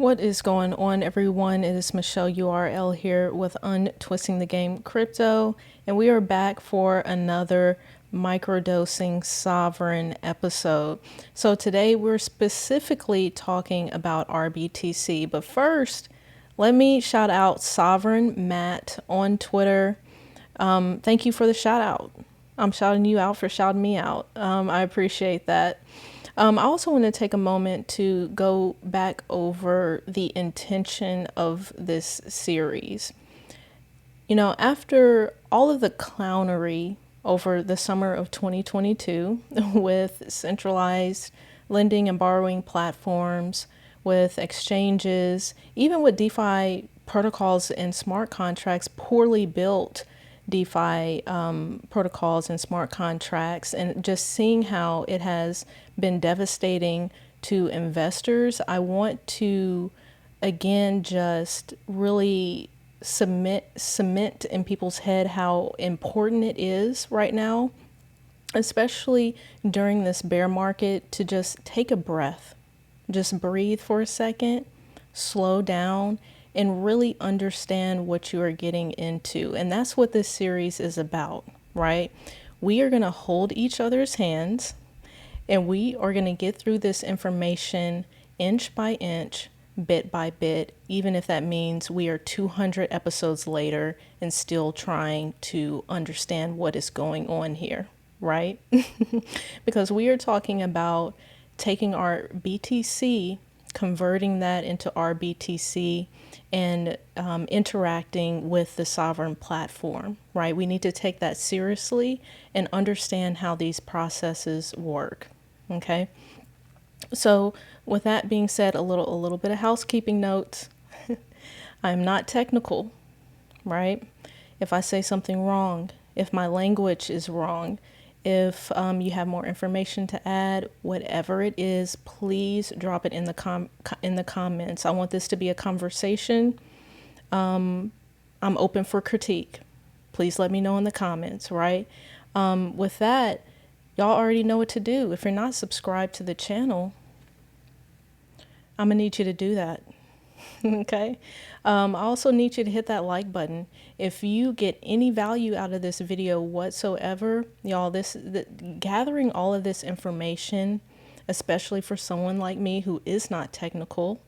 What is going on, everyone? It is Michelle URL here with Untwisting the Game Crypto, and we are back for another microdosing sovereign episode. So today we're specifically talking about RBTC, but first let me shout out Sovryn Matt on Twitter. Thank you for the shout out. I'm shouting you out for shouting me out. I appreciate that. I also want to take a moment to go back over the intention of this series. You know, after all of the clownery over the summer of 2022 with centralized lending and borrowing platforms, with exchanges, even with DeFi protocols and smart contracts, poorly built DeFi protocols and smart contracts, and just seeing how it has been devastating to investors, I want to again just really cement in people's head how important it is right now, especially during this bear market, to just take a breath, just breathe for a second, slow down, and really understand what you are getting into. And that's what this series is about, right? We are going to hold each other's hands and we are going to get through this information inch by inch, bit by bit, even if that means we are 200 episodes later and still trying to understand what is going on here, right? Because we are talking about taking our BTC, converting that into RBTC, and interacting with the Sovryn platform, right? We need to take that seriously and understand how these processes work, okay? So with that being said, a little bit of housekeeping notes. I'm not technical, right? If I say something wrong, if my language is wrong, if you have more information to add, whatever it is, please drop it in the comments. I want this to be a conversation. I'm open for critique. Please let me know in the comments, right? With that, y'all already know what to do. If you're not subscribed to the channel, I'm gonna need you to do that. Okay. I also need you to hit that like button. If you get any value out of this video whatsoever, y'all, gathering all of this information, especially for someone like me who is not technical,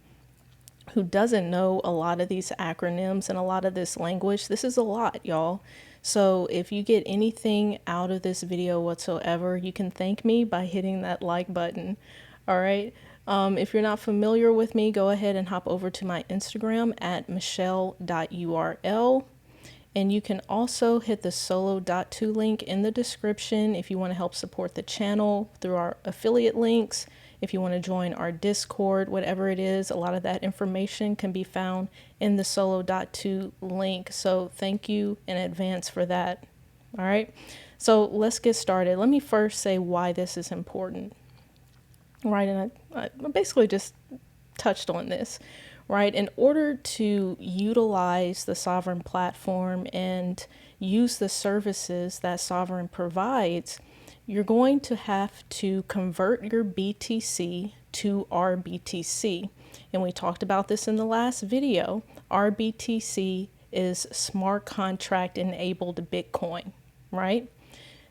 who doesn't know a lot of these acronyms and a lot of this language, this is a lot, y'all. So if you get anything out of this video whatsoever, you can thank me by hitting that like button. All right. If you're not familiar with me, go ahead and hop over to my Instagram at michelle.url. And you can also hit the solo.to link in the description if you want to help support the channel through our affiliate links. If you want to join our Discord, whatever it is, a lot of that information can be found in the solo.to link. So thank you in advance for that. All right. So let's get started. Let me first say why this is important. Right, and I basically just touched on this, right? In order to utilize the Sovryn platform and use the services that Sovryn provides, you're going to have to convert your BTC to RBTC. And we talked about this in the last video. RBTC is smart contract enabled Bitcoin, right?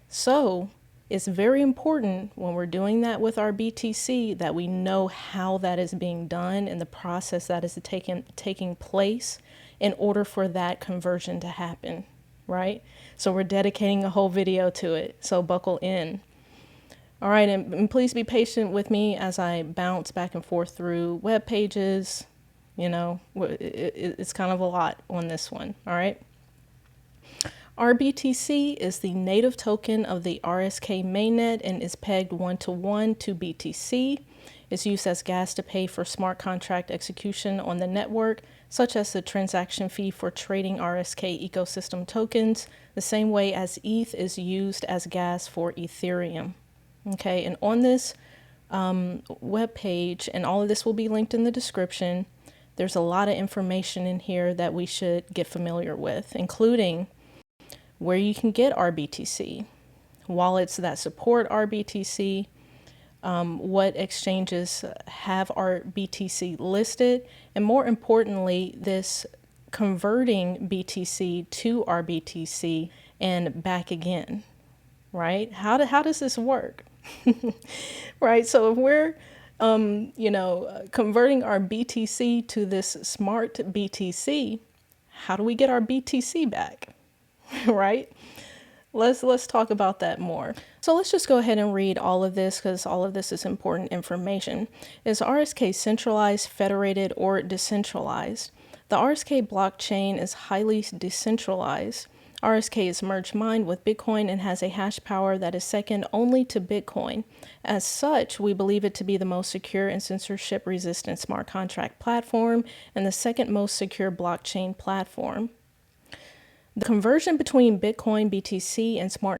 So it's very important when we're doing that with our BTC that we know how that is being done and the process that is taking place in order for that conversion to happen, right? So we're dedicating a whole video to it, so buckle in. All right, and please be patient with me as I bounce back and forth through web pages. You know, it's kind of a lot on this one, all right? RBTC is the native token of the RSK mainnet and is pegged 1-to-1 to BTC. It's used as gas to pay for smart contract execution on the network, such as the transaction fee for trading RSK ecosystem tokens, the same way as ETH is used as gas for Ethereum. Okay, and on this web page, and all of this will be linked in the description, there's a lot of information in here that we should get familiar with, including where you can get RBTC, wallets that support RBTC, what exchanges have RBTC listed, and more importantly, this converting BTC to RBTC and back again, right? How does this work? Right? So if we're, converting our BTC to this smart BTC, how do we get our BTC back? Right? Let's talk about that more. So let's just go ahead and read all of this because all of this is important information. Is RSK centralized, federated, or decentralized? The RSK blockchain is highly decentralized. RSK is merge mined with Bitcoin and has a hash power that is second only to Bitcoin. As such, we believe it to be the most secure and censorship resistant smart contract platform and the second most secure blockchain platform. The conversion between Bitcoin BTC and Smart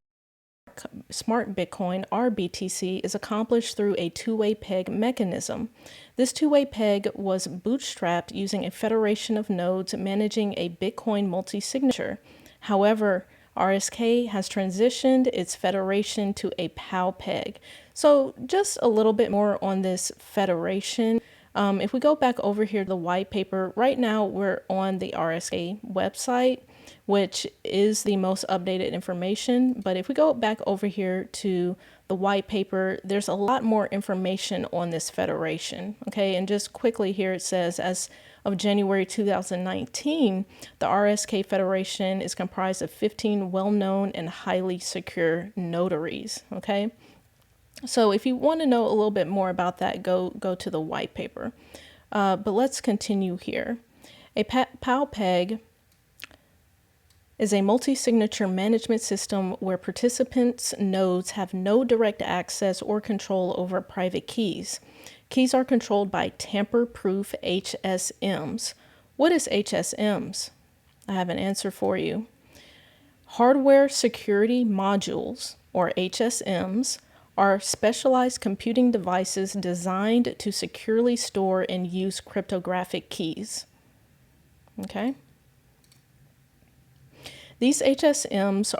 Bitcoin RBTC is accomplished through a two-way peg mechanism. This two-way peg was bootstrapped using a federation of nodes managing a Bitcoin multi-signature. However, RSK has transitioned its federation to a PowPeg. So just a little bit more on this federation. If we go back over here to the white paper, right now we're on the RSK website, which is the most updated information. But if we go back over here to the white paper, there's a lot more information on this federation. Okay, and just quickly here it says, as of January 2019, the RSK Federation is comprised of 15 well-known and highly secure notaries. Okay, so if you want to know a little bit more about that, go to the white paper. But let's continue here. A PowPeg is a multi-signature management system where participants' nodes have no direct access or control over private keys. Keys are controlled by tamper-proof HSMs. What is HSMs? I have an answer for you. Hardware Security Modules, or HSMs, are specialized computing devices designed to securely store and use cryptographic keys. Okay. These HSMs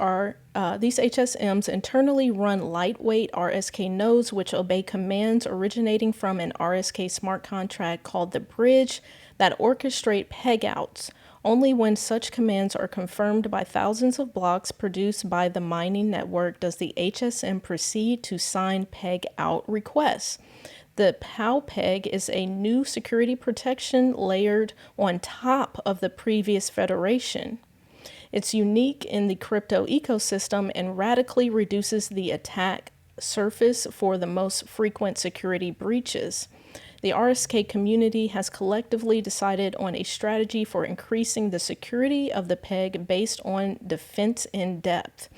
internally run lightweight RSK nodes which obey commands originating from an RSK smart contract called the bridge that orchestrate pegouts. Only when such commands are confirmed by thousands of blocks produced by the mining network does the HSM proceed to sign peg out requests. The PowPeg is a new security protection layered on top of the previous federation. It's unique in the crypto ecosystem and radically reduces the attack surface for the most frequent security breaches. The RSK community has collectively decided on a strategy for increasing the security of the peg based on defense in depth,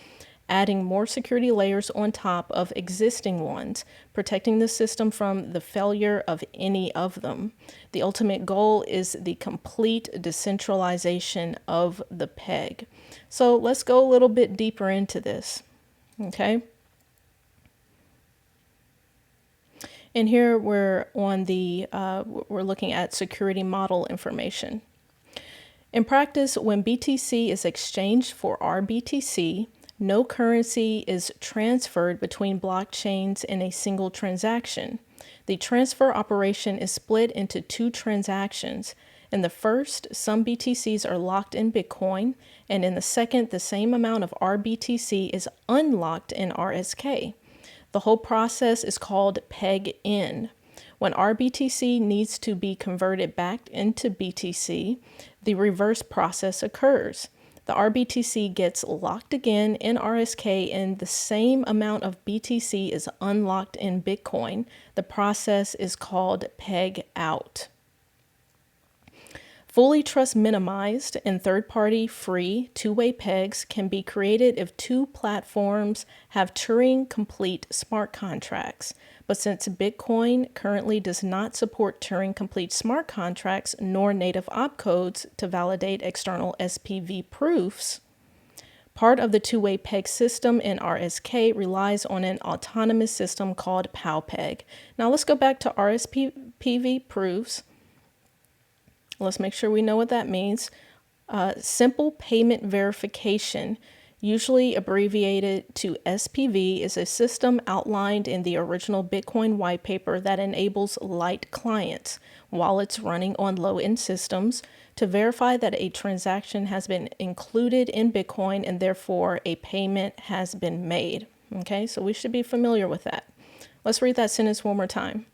adding more security layers on top of existing ones, protecting the system from the failure of any of them. The ultimate goal is the complete decentralization of the peg. So let's go a little bit deeper into this, okay? And here we're on we're looking at security model information. In practice, when BTC is exchanged for RBTC, no currency is transferred between blockchains in a single transaction. The transfer operation is split into two transactions. In the first, some BTCs are locked in Bitcoin, and in the second, the same amount of RBTC is unlocked in RSK. The whole process is called peg-in. When RBTC needs to be converted back into BTC, the reverse process occurs. The RBTC gets locked again in RSK and the same amount of BTC is unlocked in Bitcoin. The process is called peg out. Fully trust minimized and third-party free two-way pegs can be created if two platforms have Turing-complete smart contracts. But since Bitcoin currently does not support Turing-complete smart contracts nor native opcodes to validate external SPV proofs, part of the two-way peg system in RSK relies on an autonomous system called PowPeg. Now let's go back to RSPV proofs. Let's make sure we know what that means. Simple payment verification. usually abbreviated to SPV, is a system outlined in the original Bitcoin white paper that enables light clients, while it's running on low-end systems, to verify that a transaction has been included in Bitcoin and therefore a payment has been made. Okay, so we should be familiar with that. Let's read that sentence one more time.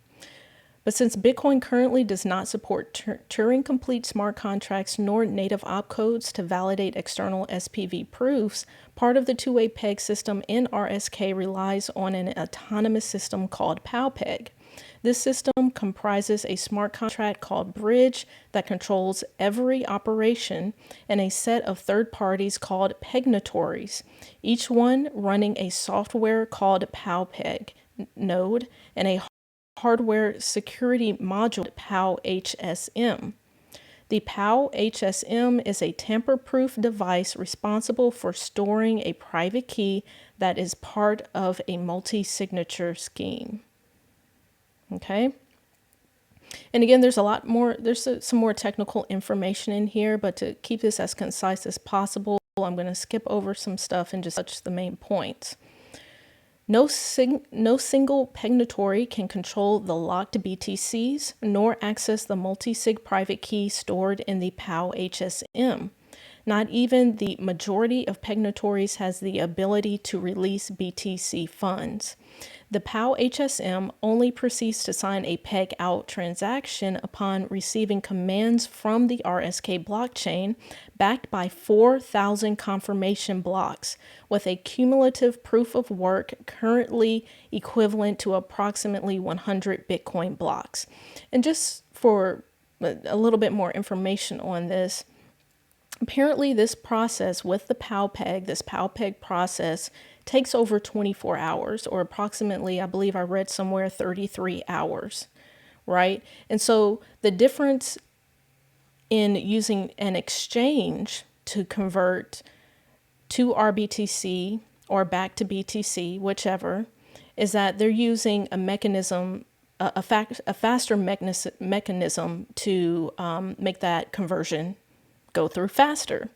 But since Bitcoin currently does not support Turing-complete smart contracts nor native opcodes to validate external SPV proofs, part of the two-way peg system in RSK relies on an autonomous system called PowPeg. This system comprises a smart contract called Bridge that controls every operation and a set of third parties called pegnatories, each one running a software called PowPeg node and a hardware security module, PowHSM. The PowHSM is a tamper-proof device responsible for storing a private key that is part of a multi-signature scheme. Okay. And again, there's a lot more, some more technical information in here, but to keep this as concise as possible, I'm going to skip over some stuff and just touch the main points. No single pegnatory can control the locked BTCs, nor access the multi-sig private key stored in the PowHSM. Not even the majority of pegnatories has the ability to release BTC funds. The PowHSM only proceeds to sign a peg out transaction upon receiving commands from the RSK blockchain, backed by 4,000 confirmation blocks, with a cumulative proof of work currently equivalent to approximately 100 Bitcoin blocks. And just for a little bit more information on this, apparently this process with the PowPeg, this PowPeg process, takes over 24 hours, or approximately, I believe I read somewhere, 33 hours, right? And so the difference in using an exchange to convert to RBTC or back to BTC, whichever, is that they're using a mechanism, a faster mechanism to make that conversion go through faster,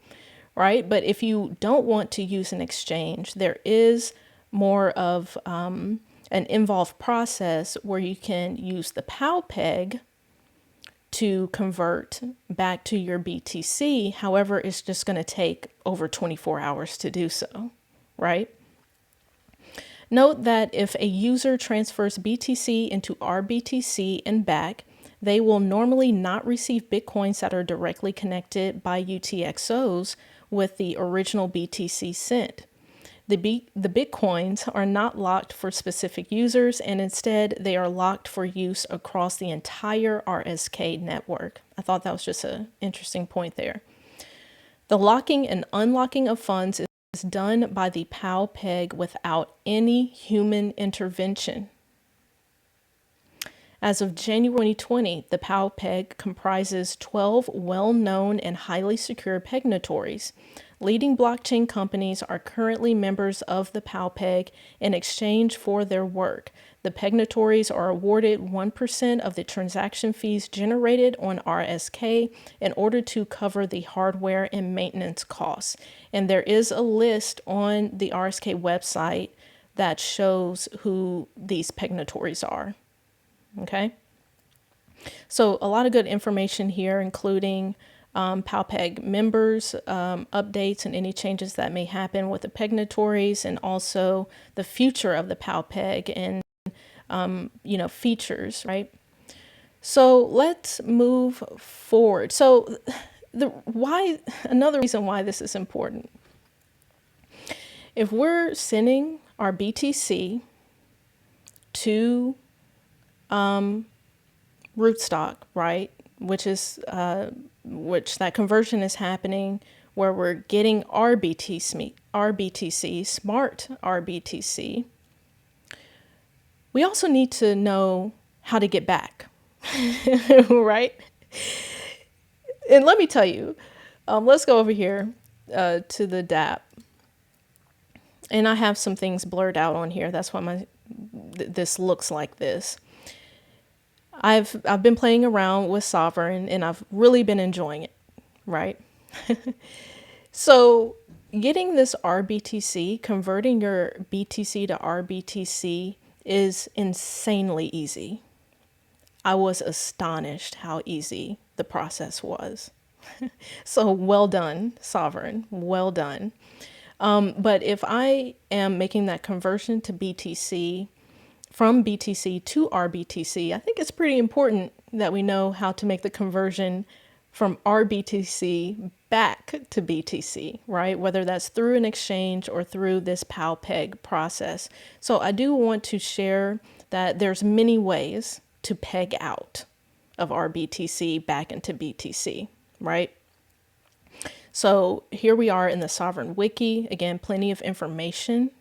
right? But if you don't want to use an exchange, there is more of an involved process where you can use the PowPeg to convert back to your BTC. However, it's just going to take over 24 hours to do so, right? Note that if a user transfers BTC into RBTC and back, they will normally not receive Bitcoins that are directly connected by UTXOs with the original BTC sent. The Bitcoins are not locked for specific users, and instead they are locked for use across the entire RSK network. I thought that was just an interesting point there. The locking and unlocking of funds is done by the PowPeg without any human intervention. As of January 2020, the PowPeg comprises 12 well-known and highly secure pegnatories. Leading blockchain companies are currently members of the PowPeg in exchange for their work. The pegnatories are awarded 1% of the transaction fees generated on RSK in order to cover the hardware and maintenance costs. And there is a list on the RSK website that shows who these pegnatories are. Okay, so a lot of good information here, including PowPeg members, updates, and any changes that may happen with the pegnatories, and also the future of the PowPeg and features, right? So let's move forward. So another reason why this is important. If we're sending our BTC to rootstock, right? Which that conversion is happening where we're getting RBTC, smart RBTC. We also need to know how to get back, right? And let me tell you, let's go over here to the DApp. And I have some things blurred out on here. That's why this looks like this. I've been playing around with Sovryn and I've really been enjoying it, right? So getting this RBTC, converting your BTC to RBTC is insanely easy. I was astonished how easy the process was. So well done, Sovryn, well done. But if I am making that conversion to BTC, from BTC to RBTC, I think it's pretty important that we know how to make the conversion from RBTC back to BTC, right? Whether that's through an exchange or through this PowPeg process. So I do want to share that there's many ways to peg out of RBTC back into BTC, right? So here we are in the Sovryn Wiki. Again, plenty of information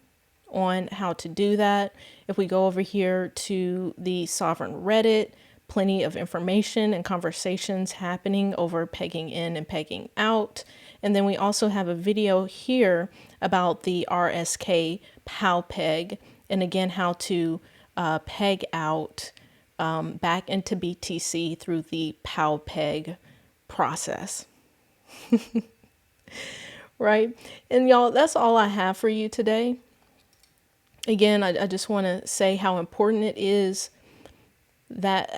on how to do that. If we go over here to the Sovryn Reddit, plenty of information and conversations happening over pegging in and pegging out. And then we also have a video here about the RSK PowPeg, and again, how to peg out back into BTC through the PowPeg process. Right? And y'all, that's all I have for you today. Again, I just want to say how important it is that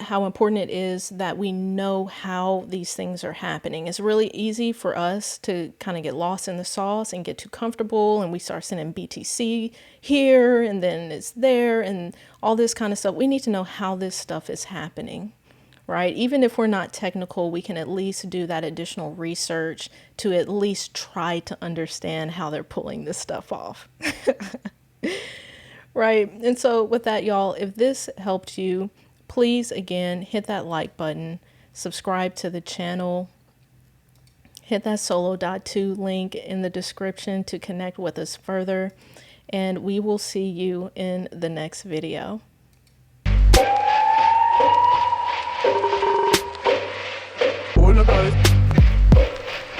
we know how these things are happening. It's really easy for us to kind of get lost in the sauce and get too comfortable, and we start sending BTC here and then it's there and all this kind of stuff. We need to know how this stuff is happening, right? Even if we're not technical, we can at least do that additional research to at least try to understand how they're pulling this stuff off. Right. And so with that, y'all, if this helped you, please, again, hit that like button, subscribe to the channel, hit that solo.to link in the description to connect with us further, and we will see you in the next video.